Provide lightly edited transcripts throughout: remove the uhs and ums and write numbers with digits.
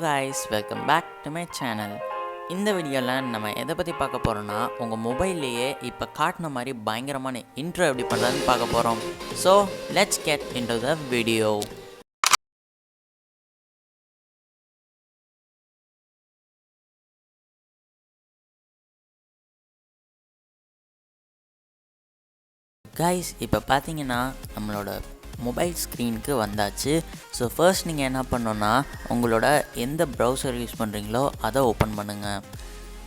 guys, welcome back to my channel. இந்த வீடியோவில் நம்ம எதை பற்றி பார்க்க போகிறோன்னா உங்கள் மொபைல்லையே இப்போ காட்டின மாதிரி பயங்கரமான இன்ட்ரோ எப்படி பண்ணுறதுன்னு பார்க்க போகிறோம். So let's get into the video. Guys இப்போ பார்த்தீங்கன்னா நம்மளோட மொபைல் ஸ்க்ரீனுக்கு வந்தாச்சு. ஸோ ஃபர்ஸ்ட் நீங்கள் என்ன பண்ணணுன்னா உங்களோட எந்த ப்ரௌசர் யூஸ் பண்ணுறீங்களோ அதை ஓப்பன் பண்ணுங்கள்.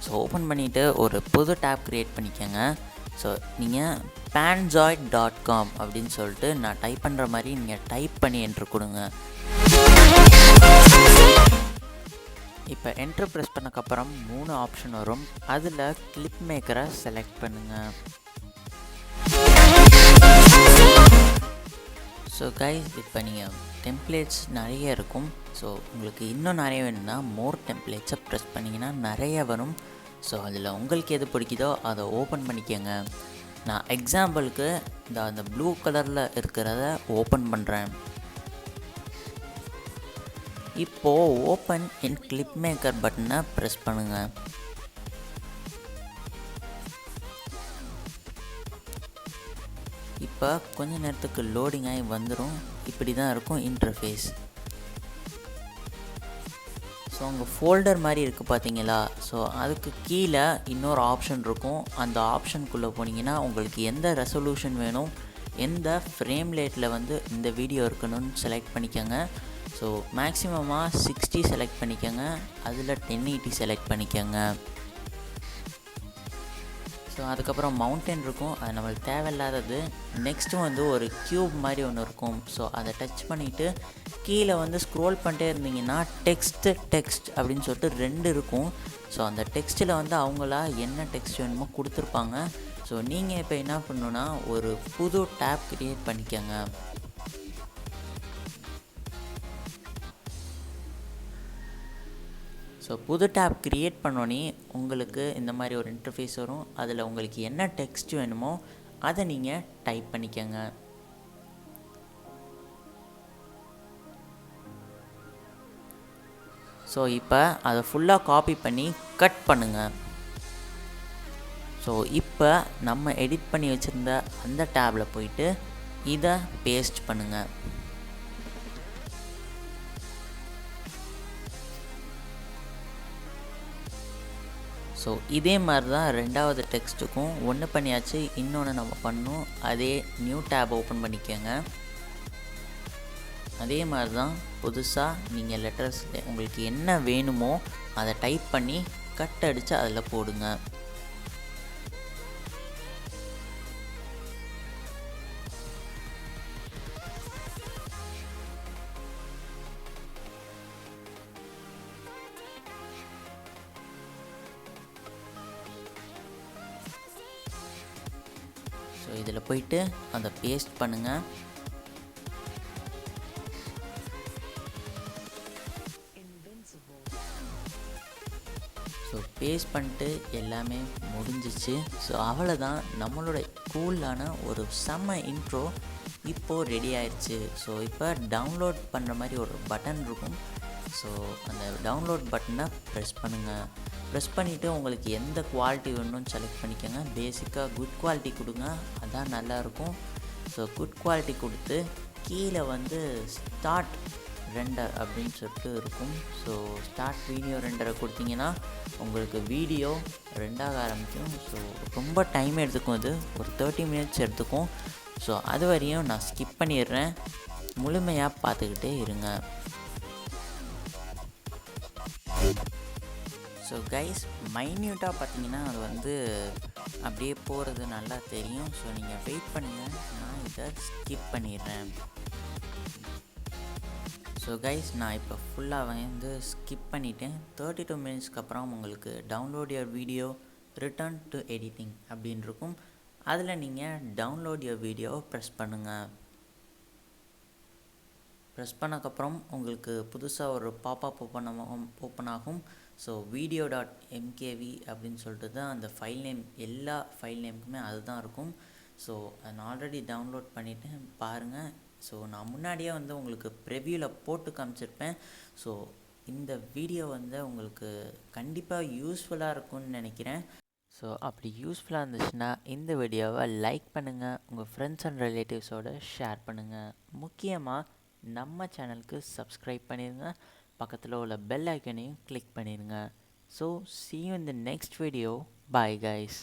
ஸோ ஓப்பன் பண்ணிவிட்டு ஒரு புது டேப் க்ரியேட் பண்ணிக்கோங்க. ஸோ நீங்கள் panzoid.com அப்படின்னு சொல்லிட்டு நான் டைப் பண்ணுற மாதிரி நீங்கள் டைப் பண்ணி என்ட்ரு கொடுங்க. இப்போ என்ட்ரு ப்ரெஸ் பண்ணக்கப்புறம் 3 ஆப்ஷன் வரும். அதில் கிளிப் மேக்கரை செலக்ட் பண்ணுங்கள். ஸோ கைஸ் இப்போ நீங்கள் டெம்ப்ளேட்ஸ் நிறைய இருக்கும். ஸோ உங்களுக்கு இன்னும் நிறைய வேணும்னா மோர் டெம்ப்ளேட்ஸை ப்ரெஸ் பண்ணிங்கன்னா நிறைய வரும். ஸோ அதில் உங்களுக்கு எது பிடிக்குதோ அதை ஓப்பன் பண்ணிக்கோங்க. நான் எக்ஸாம்பிளுக்கு அந்த ப்ளூ கலரில் இருக்கிறத ஓப்பன் பண்ணுறேன். இப்போது ஓப்பன் இன் கிளிப் மேக்கர் பட்டனை ப்ரெஸ் பண்ணுங்கள். இப்போ கொஞ்ச நேரத்துக்கு லோடிங் ஆகி வந்துடும். இப்படி தான் இருக்கும் இன்டர்ஃபேஸ். ஸோ உங்கள் ஃபோல்டர் மாதிரி இருக்குது பார்த்தீங்களா? ஸோ அதுக்கு கீழே இன்னொரு ஆப்ஷன் இருக்கும். அந்த ஆப்ஷனுக்குள்ளே போனீங்கன்னா உங்களுக்கு எந்த ரெசல்யூஷன் வேணும், எந்த ஃப்ரேம் ரேட்டில் இந்த வீடியோ இருக்கணும்னு செலக்ட் பண்ணிக்கோங்க. ஸோ மேக்ஸிமமாக 60 செலக்ட் பண்ணிக்கோங்க. அதில் 1080 செலக்ட் பண்ணிக்கோங்க. ஸோ அதுக்கப்புறம் மவுண்டன் இருக்கும், அது நம்மளுக்கு தேவையில்லாதது. நெக்ஸ்ட்டு ஒரு க்யூப் மாதிரி ஒன்று இருக்கும். ஸோ அதை டச் பண்ணிவிட்டு கீழே ஸ்க்ரோல் பண்ணிட்டே இருந்தீங்கன்னா டெக்ஸ்ட் அப்படின்னு சொல்லிட்டு 2 இருக்கும். ஸோ அந்த டெக்ஸ்ட்டில் அவங்களா என்ன டெக்ஸ்ட் வேணுமோ கொடுத்துருப்பாங்க. ஸோ நீங்கள் இப்போ என்ன பண்ணணுன்னா ஒரு புது டேப் க்ரியேட் பண்ணிக்கோங்க. ஸோ புது டேப் க்ரியேட் பண்ணோன்னே உங்களுக்கு இந்த மாதிரி ஒரு இன்டர்ஃபேஸ் வரும். அதில் உங்களுக்கு என்ன டெக்ஸ்ட் வேணுமோ அதை நீங்கள் டைப் பண்ணிக்கோங்க. ஸோ இப்போ அதை ஃபுல்லாக காப்பி பண்ணி கட் பண்ணுங்கள். ஸோ இப்போ நம்ம எடிட் பண்ணி வச்சுருந்த அந்த டேப்பில் போயிட்டு இதை பேஸ்ட் பண்ணுங்கள். ஸோ இதே மாதிரி தான் 2வது டெக்ஸ்ட்டுக்கும் ஒன்று பண்ணியாச்சு. இன்னொன்று நம்ம பண்ணணும். அதே நியூ டேப் ஓப்பன் பண்ணிக்கோங்க. அதே மாதிரி தான் புதுசாக நீங்கள் லெட்டர்ஸ் உங்களுக்கு என்ன வேணுமோ அதை டைப் பண்ணி கட் அடித்து அதில் போடுங்க. ஸோ இதில் போயிட்டு அதை பேஸ்ட் பண்ணுங்கள். ஸோ பேஸ்ட் பண்ணிட்டு எல்லாமே முடிஞ்சிச்சு. ஸோ அவ்வளோதான், நம்மளோட கூலான ஒரு செம்ம இன்ட்ரோ இப்போது ரெடி ஆயிடுச்சு. ஸோ இப்போ டவுன்லோட் பண்ணுற மாதிரி ஒரு பட்டன் இருக்கும். ஸோ அந்த டவுன்லோட் பட்டனை ப்ரெஸ் பண்ணுங்கள். ப்ரெஸ் பண்ணிவிட்டு உங்களுக்கு எந்த குவாலிட்டி வேணும்னு செலக்ட் பண்ணிக்கோங்க. பேசிக்காக குட் குவாலிட்டி கொடுங்க, அதான் நல்லாயிருக்கும். ஸோ குட் குவாலிட்டி கொடுத்து கீழே ஸ்டார்ட் ரெண்டர் அப்படின்னு சொல்லிட்டு இருக்கும். ஸோ ஸ்டார்ட் வீடியோ ரெண்டரை கொடுத்தீங்கன்னா உங்களுக்கு வீடியோ ரெண்டாக ஆரம்பிக்கும். ஸோ ரொம்ப டைம் எடுத்துக்கும், இது ஒரு 30 மினிட்ஸ் எடுத்துக்கும். ஸோ அது வரையும் நான் ஸ்கிப் பண்ணிடுறேன். முழுமையாக பார்த்துக்கிட்டே இருங்க. ஸோ கைஸ் மைன்யூட்டாக பார்த்தீங்கன்னா அது அப்படியே போகிறது நல்லா தெரியும். ஸோ நீங்கள் வெயிட் பண்ணுங்கள், நான் இதை ஸ்கிப் பண்ணிடுறேன். ஸோ கைஸ் நான் இப்போ ஃபுல்லாக ஸ்கிப் பண்ணிவிட்டேன். 32 மினிட்ஸ்க்கு அப்புறம் உங்களுக்கு download your video return to editing அப்படின்னு இருக்கும். அதில் நீங்கள் டவுன்லோட் யுவர் வீடியோவை ப்ரெஸ் பண்ணுங்கள். ப்ரெஸ் பண்ணக்கப்புறம் உங்களுக்கு புதுசாக ஒரு பாப்அப் ஓப்பன் ஆகும். ஸோ video.mkv அப்படின்னு சொல்லிட்டு தான் அந்த ஃபைல் நேம். எல்லா ஃபைல் நேமுக்குமே அதுதான் இருக்கும். ஸோ நான் ஆல்ரெடி டவுன்லோட் பண்ணிவிட்டேன், பாருங்கள். ஸோ நான் முன்னாடியே உங்களுக்கு ப்ரிவ்யூவில் போட்டு காமிச்சிருப்பேன். ஸோ இந்த வீடியோ வந்து உங்களுக்கு கண்டிப்பாக யூஸ்ஃபுல்லாக இருக்கும்னு நினைக்கிறேன். ஸோ அப்படி யூஸ்ஃபுல்லாக இருந்துச்சுன்னா இந்த வீடியோவை லைக் பண்ணுங்கள், உங்கள் ஃப்ரெண்ட்ஸ் அண்ட் ரிலேட்டிவ்ஸோடு ஷேர் பண்ணுங்கள். முக்கியமாக நம்ம சேனலுக்கு சப்ஸ்கிரைப் பண்ணிடுங்க, பக்கத்தில் உள்ள பெல் ஐக்கனையும் கிளிக் பண்ணிடுங்க. So see you in the next video. Bye guys.